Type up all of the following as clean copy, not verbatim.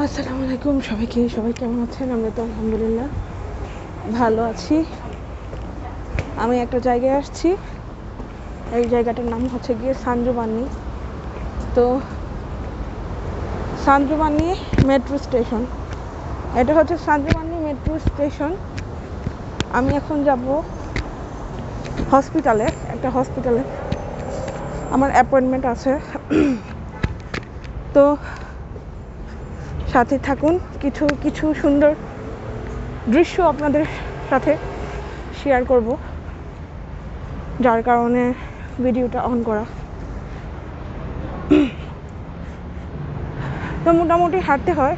আসসালামু আলাইকুম সবাইকে। সবাই কেমন আছেন? আমরা তো আলহামদুলিল্লাহ ভালো আছি। আমি একটা জায়গায় আসছি, এই জায়গাটার নাম হচ্ছে গিয়ে সাঞ্জুবানি। তো সাঞ্জুবানি মেট্রো স্টেশন, এটা হচ্ছে সাঞ্জুবানি মেট্রো স্টেশন। আমি এখন যাব হসপিটালে, একটা হসপিটালে আমার অ্যাপয়েন্টমেন্ট আছে। তো সাথে থাকুন, কিছু কিছু সুন্দর দৃশ্য আপনাদের সাথে শেয়ার করব, যার কারণে ভিডিওটা অন করা। তো মোটামুটি হাঁটতে হয়।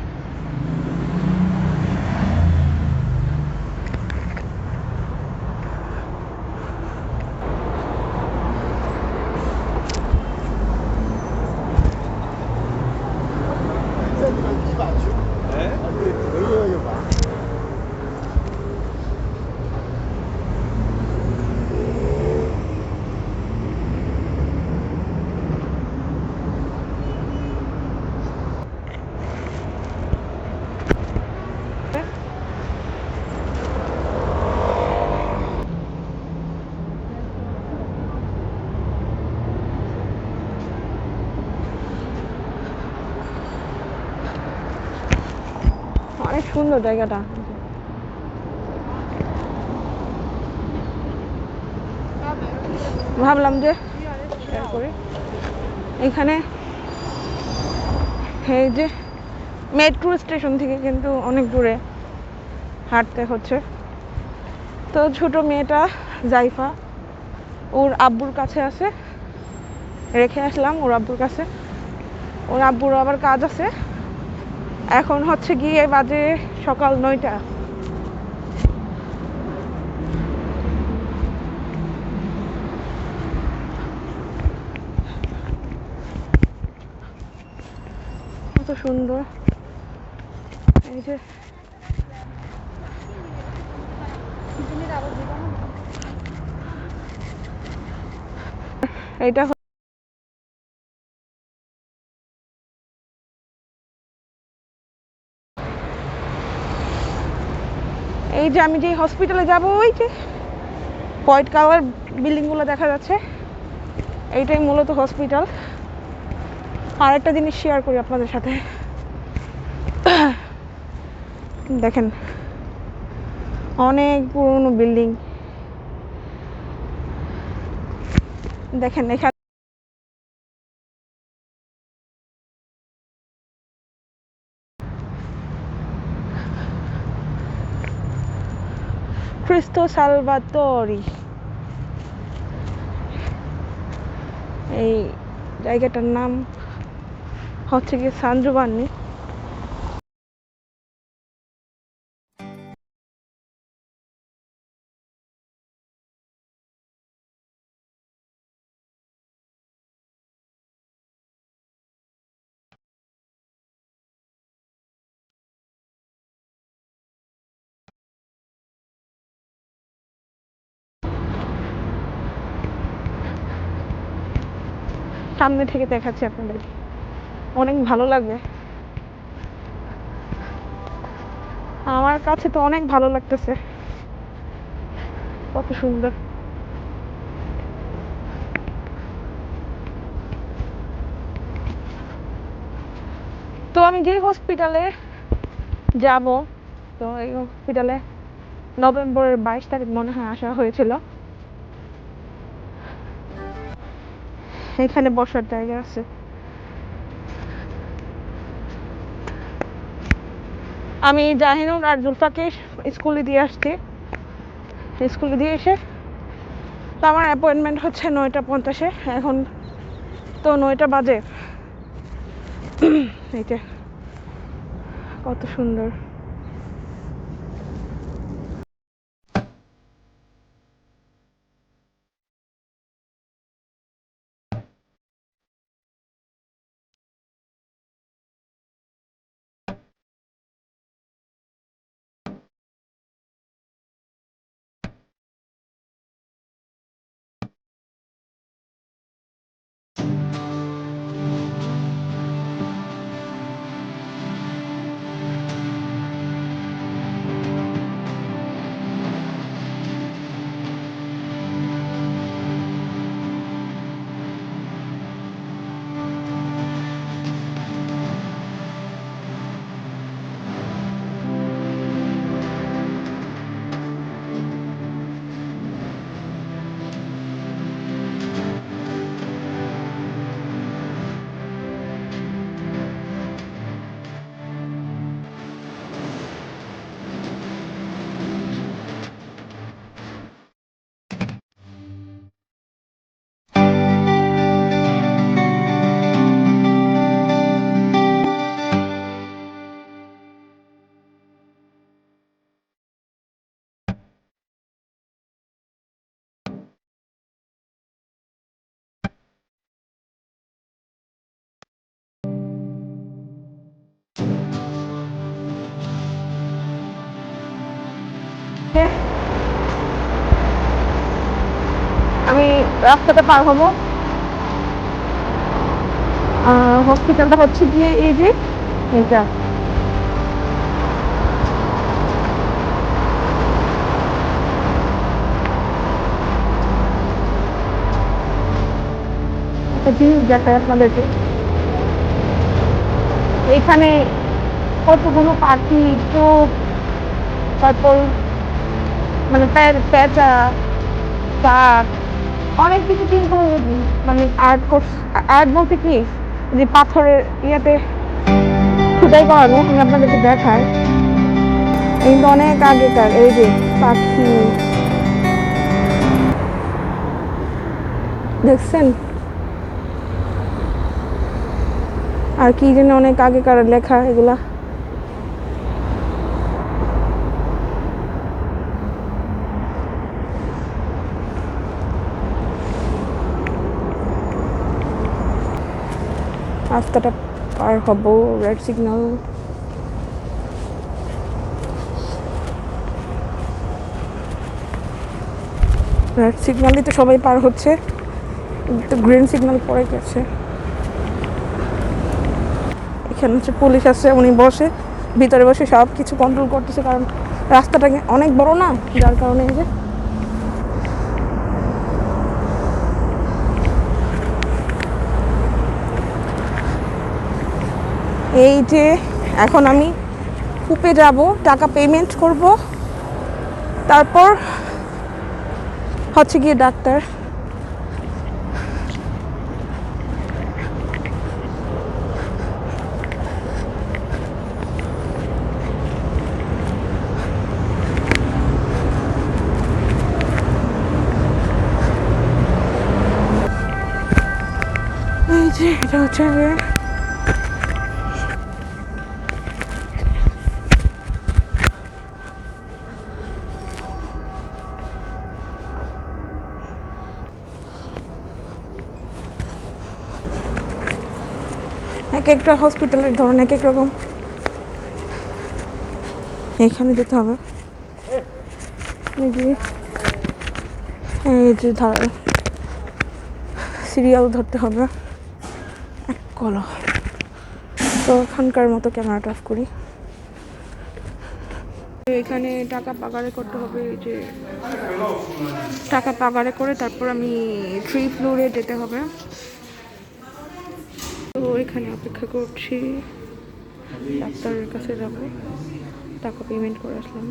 অনেক সুন্দর জায়গাটা। ভাবলাম যে শেয়ার করি। এখানে এই যে মেট্রো স্টেশন থেকে কিন্তু অনেক দূরে হাঁটতে হচ্ছে। তো ছোট মেয়েটা জাইফা ওর আব্বুর কাছে আছে, রেখে আসলাম ওর আব্বুর কাছে। ওর আব্বুর আবার কাজ আছে। এখন হচ্ছে গিয়ে বাজে সকাল 9টা। কত সুন্দর এই যে এইটা এই যে আমি যে হসপিটালে যাব, ওই যে হোয়াইট কালার বিল্ডিংগুলো দেখা যাচ্ছে, এইটাই মূলত হসপিটাল। আর একটা জিনিস শেয়ার করি আপনাদের সাথে। দেখেন অনেক পুরনো বিল্ডিং। দেখেন এখানে ক্রিস্টো সালভাতোরি, এই জায়গাটার নাম হচ্ছে কি সাঞ্জুবানি। সামনে থেকে দেখাচ্ছি আপনাদের, অনেক ভালো লাগবে। আমার কাছে তো অনেক ভালো লাগতেছে, কত সুন্দর। তো আমি যে হসপিটালে যাব, তো এই হসপিটালে নভেম্বরের 22 তারিখ মনে হয় আসা হয়েছিল। এখানে বসার জায়গা আছে। আমি জাহিনুর আর জুলফাকে স্কুলে দিয়ে আসছি। স্কুলে দিয়ে এসে তো আমার অ্যাপয়েন্টমেন্ট হচ্ছে 9টা 50-এ। এখন তো 9টা বাজে। এইটা কত সুন্দর। যে আমি রাস্তাটা পার হবো। হসপিটালটা হচ্ছে গিয়ে এই যে এটা। একটা জিনিস দেখায় আপনাদেরকে, এখানে কতগুলো পাখি, চোখ, তারপর মানে পেঁচা, কাক, অনেক কিছু কিন্তু মানে আর্ট বলতে কি যে পাথরের ইয়েতে খোদাই করানো। আমি আপনাদেরকে দেখাই, কিন্তু অনেক আগেকার। এই যে পাখি দেখছেন, আর কি যেন অনেক আগেকার লেখা এগুলা। রাস্তাটা পার হব, রেড সিগন্যাল। রেড সিগন্যালই তো সবাই পার হচ্ছে, তো গ্রিন সিগন্যাল পড়ে গেছে। এখানে হচ্ছে পুলিশ আছে, উনি বসে ভিতরে বসে সব কিছু কন্ট্রোল করতেছে, কারণ রাস্তাটা অনেক বড় না, যার কারণে এই যে এখন আমি কূপে যাব, টাকা পেমেন্ট করব, তারপর হচ্ছে গিয়ে ডাক্তার। এই যে এটা হচ্ছে এক একটা হসপিটালের ধরন এক এক রকম। এখানে যেতে হবে, এই যে সিরিয়াল ধরতে হবে এক কল। তো এখানকার মতো ক্যামেরাটা অফ করি। এখানে টাকা পাগারে করতে হবে, এই যে টাকা পাগারে করে তারপর আমি 3 ফ্লোরে যেতে হবে। তো এখানে অপেক্ষা করছি, ডাক্তারের কাছে যাব, টাকা পেমেন্ট করে আসলাম।